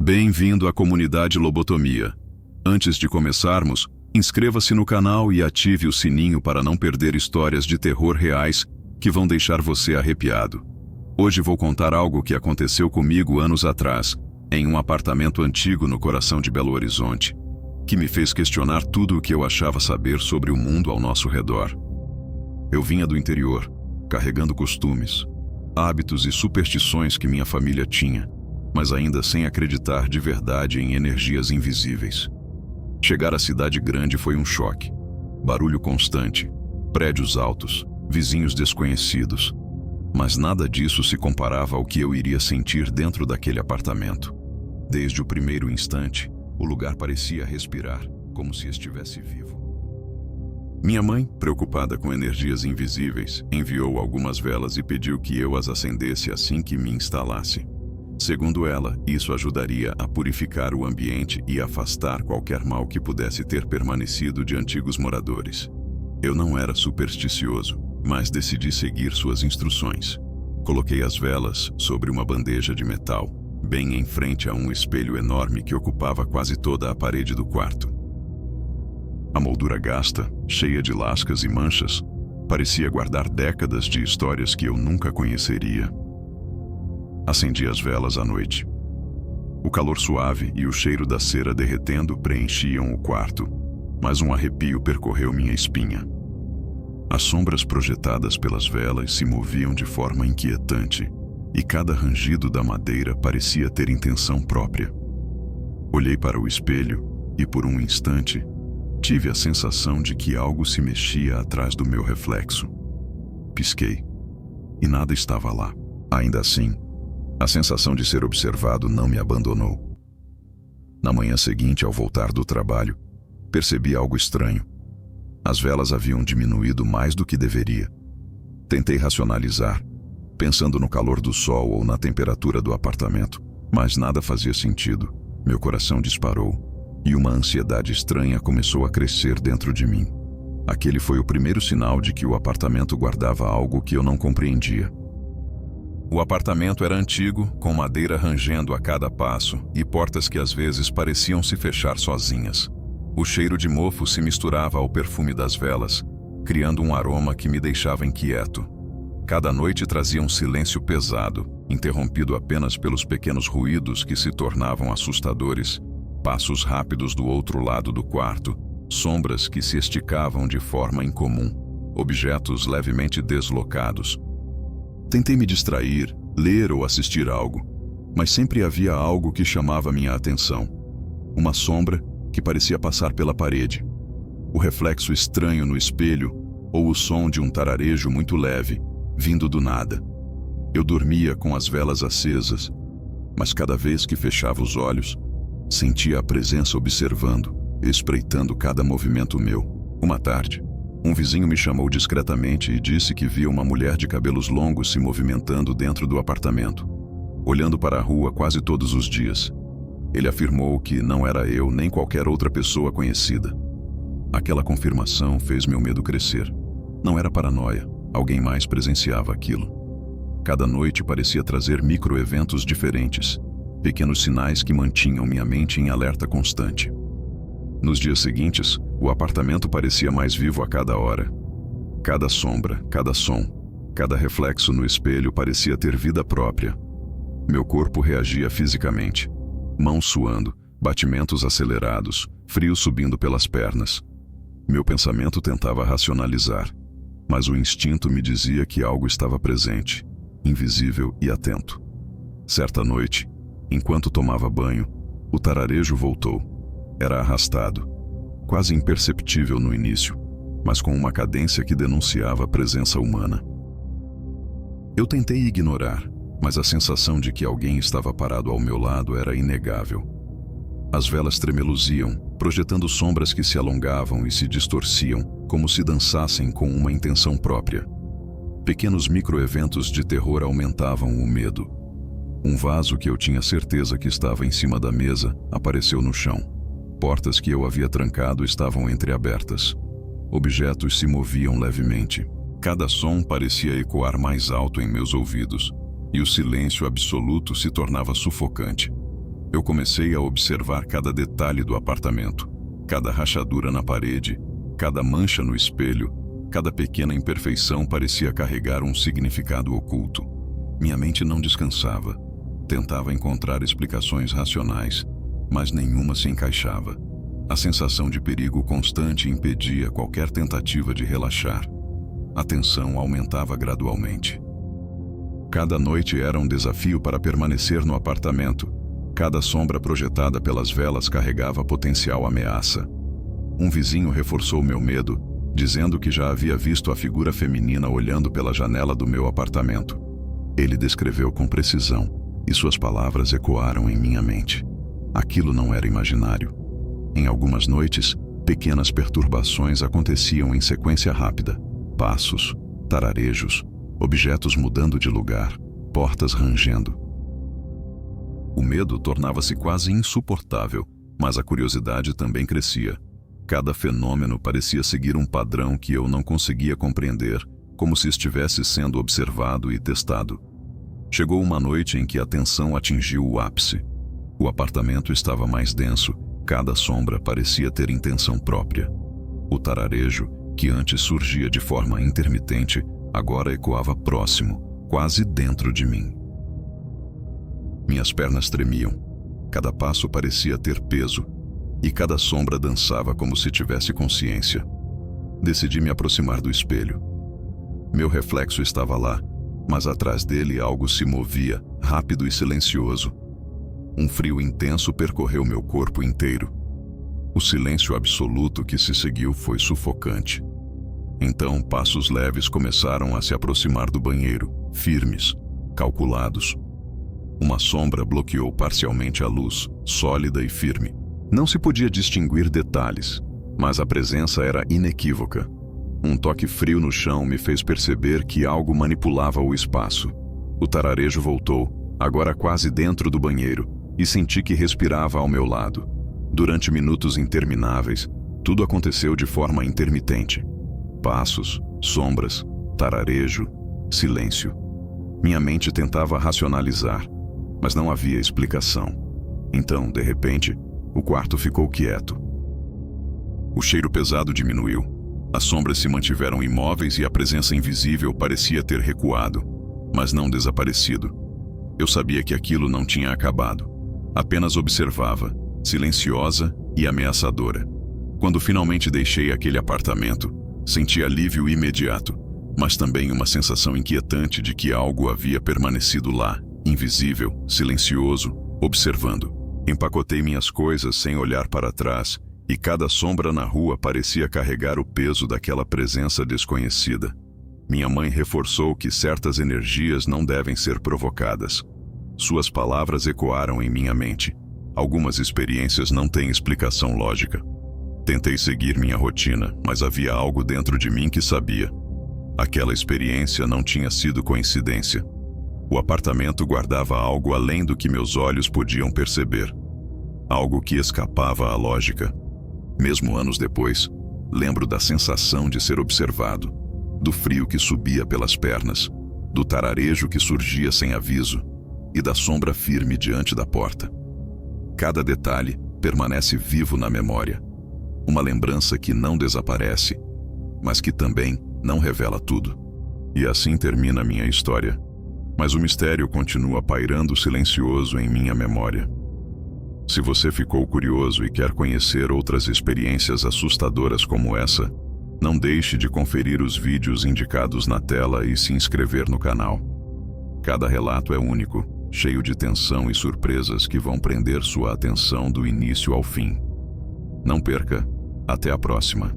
Bem-vindo à comunidade Lobotomia. Antes de começarmos, inscreva-se no canal e ative o sininho para não perder histórias de terror reais que vão deixar você arrepiado. Hoje vou contar algo que aconteceu comigo anos atrás, em um apartamento antigo no coração de Belo Horizonte, que me fez questionar tudo o que eu achava saber sobre o mundo ao nosso redor. Eu vinha do interior, carregando costumes, hábitos e superstições que minha família tinha, mas ainda sem acreditar de verdade em energias invisíveis. Chegar à cidade grande foi um choque. Barulho constante, prédios altos, vizinhos desconhecidos. Mas nada disso se comparava ao que eu iria sentir dentro daquele apartamento. Desde o primeiro instante, o lugar parecia respirar, como se estivesse vivo. Minha mãe, preocupada com energias invisíveis, enviou algumas velas e pediu que eu as acendesse assim que me instalasse. Segundo ela, isso ajudaria a purificar o ambiente e afastar qualquer mal que pudesse ter permanecido de antigos moradores. Eu não era supersticioso, mas decidi seguir suas instruções. Coloquei as velas sobre uma bandeja de metal, bem em frente a um espelho enorme que ocupava quase toda a parede do quarto. A moldura gasta, cheia de lascas e manchas, parecia guardar décadas de histórias que eu nunca conheceria. Acendi as velas à noite. O calor suave e o cheiro da cera derretendo preenchiam o quarto, mas um arrepio percorreu minha espinha. As sombras projetadas pelas velas se moviam de forma inquietante, e cada rangido da madeira parecia ter intenção própria. Olhei para o espelho e, por um instante, tive a sensação de que algo se mexia atrás do meu reflexo. Pisquei, e nada estava lá. Ainda assim, a sensação de ser observado não me abandonou. Na manhã seguinte, ao voltar do trabalho, percebi algo estranho. As velas haviam diminuído mais do que deveria. Tentei racionalizar, pensando no calor do sol ou na temperatura do apartamento, mas nada fazia sentido. Meu coração disparou e uma ansiedade estranha começou a crescer dentro de mim. Aquele foi o primeiro sinal de que o apartamento guardava algo que eu não compreendia. O apartamento era antigo, com madeira rangendo a cada passo e portas que às vezes pareciam se fechar sozinhas. O cheiro de mofo se misturava ao perfume das velas, criando um aroma que me deixava inquieto. Cada noite trazia um silêncio pesado, interrompido apenas pelos pequenos ruídos que se tornavam assustadores, passos rápidos do outro lado do quarto, sombras que se esticavam de forma incomum, objetos levemente deslocados. Tentei me distrair, ler ou assistir algo, mas sempre havia algo que chamava minha atenção. Uma sombra que parecia passar pela parede, o reflexo estranho no espelho ou o som de um tararejo muito leve, vindo do nada. Eu dormia com as velas acesas, mas cada vez que fechava os olhos, sentia a presença observando, espreitando cada movimento meu. Uma tarde, um vizinho me chamou discretamente e disse que via uma mulher de cabelos longos se movimentando dentro do apartamento, olhando para a rua quase todos os dias. Ele afirmou que não era eu nem qualquer outra pessoa conhecida. Aquela confirmação fez meu medo crescer. Não era paranoia, alguém mais presenciava aquilo. Cada noite parecia trazer microeventos diferentes, pequenos sinais que mantinham minha mente em alerta constante. Nos dias seguintes, o apartamento parecia mais vivo a cada hora. Cada sombra, cada som, cada reflexo no espelho parecia ter vida própria. Meu corpo reagia fisicamente. Mãos suando, batimentos acelerados, frio subindo pelas pernas. Meu pensamento tentava racionalizar, mas o instinto me dizia que algo estava presente, invisível e atento. Certa noite, enquanto tomava banho, o tararejo voltou. Era arrastado, quase imperceptível no início, mas com uma cadência que denunciava a presença humana. Eu tentei ignorar, mas a sensação de que alguém estava parado ao meu lado era inegável. As velas tremeluziam, projetando sombras que se alongavam e se distorciam, como se dançassem com uma intenção própria. Pequenos microeventos de terror aumentavam o medo. Um vaso que eu tinha certeza que estava em cima da mesa apareceu no chão. Portas que eu havia trancado estavam entreabertas. Objetos se moviam levemente. Cada som parecia ecoar mais alto em meus ouvidos, e o silêncio absoluto se tornava sufocante. Eu comecei a observar cada detalhe do apartamento, cada rachadura na parede, cada mancha no espelho, cada pequena imperfeição parecia carregar um significado oculto. Minha mente não descansava. Tentava encontrar explicações racionais, mas nenhuma se encaixava. A sensação de perigo constante impedia qualquer tentativa de relaxar. A tensão aumentava gradualmente. Cada noite era um desafio para permanecer no apartamento. Cada sombra projetada pelas velas carregava potencial ameaça. Um vizinho reforçou meu medo, dizendo que já havia visto a figura feminina olhando pela janela do meu apartamento. Ele descreveu com precisão, e suas palavras ecoaram em minha mente. Aquilo não era imaginário. Em algumas noites, pequenas perturbações aconteciam em sequência rápida. Passos, tararejos, objetos mudando de lugar, portas rangendo. O medo tornava-se quase insuportável, mas a curiosidade também crescia. Cada fenômeno parecia seguir um padrão que eu não conseguia compreender, como se estivesse sendo observado e testado. Chegou uma noite em que a tensão atingiu o ápice. O apartamento estava mais denso, cada sombra parecia ter intenção própria. O tararejo, que antes surgia de forma intermitente, agora ecoava próximo, quase dentro de mim. Minhas pernas tremiam. Cada passo parecia ter peso, e cada sombra dançava como se tivesse consciência. Decidi me aproximar do espelho. Meu reflexo estava lá, mas atrás dele algo se movia, rápido e silencioso. Um frio intenso percorreu meu corpo inteiro. O silêncio absoluto que se seguiu foi sufocante. Então, passos leves começaram a se aproximar do banheiro, firmes, calculados. Uma sombra bloqueou parcialmente a luz, sólida e firme. Não se podia distinguir detalhes, mas a presença era inequívoca. Um toque frio no chão me fez perceber que algo manipulava o espaço. O tararejo voltou, agora quase dentro do banheiro, e senti que respirava ao meu lado. Durante minutos intermináveis, tudo aconteceu de forma intermitente. Passos, sombras, tararejo, silêncio. Minha mente tentava racionalizar, mas não havia explicação. Então, de repente, o quarto ficou quieto. O cheiro pesado diminuiu. As sombras se mantiveram imóveis e a presença invisível parecia ter recuado, mas não desaparecido. Eu sabia que aquilo não tinha acabado. Apenas observava, silenciosa e ameaçadora. Quando finalmente deixei aquele apartamento, senti alívio imediato, mas também uma sensação inquietante de que algo havia permanecido lá, invisível, silencioso, observando. Empacotei minhas coisas sem olhar para trás, e cada sombra na rua parecia carregar o peso daquela presença desconhecida. Minha mãe reforçou que certas energias não devem ser provocadas. Suas palavras ecoaram em minha mente. Algumas experiências não têm explicação lógica. Tentei seguir minha rotina, mas havia algo dentro de mim que sabia. Aquela experiência não tinha sido coincidência. O apartamento guardava algo além do que meus olhos podiam perceber. Algo que escapava à lógica. Mesmo anos depois, lembro da sensação de ser observado, do frio que subia pelas pernas, do tararejo que surgia sem aviso e da sombra firme diante da porta. Cada detalhe permanece vivo na memória. Uma lembrança que não desaparece, mas que também não revela tudo. E assim termina minha história. Mas o mistério continua pairando silencioso em minha memória. Se você ficou curioso e quer conhecer outras experiências assustadoras como essa, não deixe de conferir os vídeos indicados na tela e se inscrever no canal. Cada relato é único, cheio de tensão e surpresas que vão prender sua atenção do início ao fim. Não perca, até a próxima.